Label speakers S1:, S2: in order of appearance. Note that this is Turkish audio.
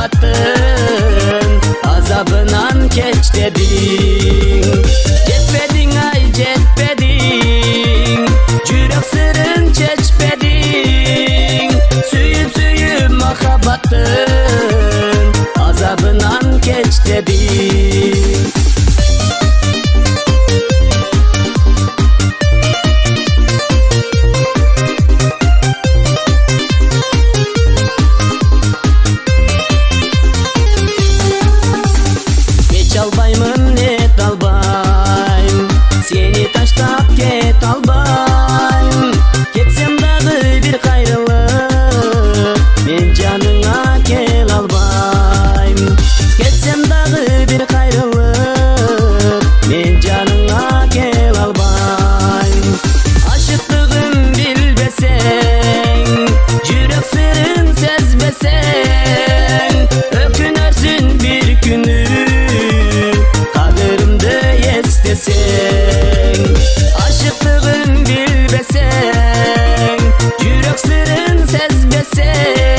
S1: muhabbatin azabınan keç dedin. Jetmedin ay jetmedin, yürek sırrın çeçmedin. Süyüp muhabbatin azabınan keç dedin. Albayım net albayım, seni taşlap ket albayım. Ketsem dağı bir gayrılık, men canına kel albayım. Ketsem dağı bir gayrılık, men canına kel albayım. Aşıklığım bilbesen, yürek sırrın sezbesen, ökünürsün bir günü sen. Aşıklığın bilbesen, yürek sırrın sezbesen,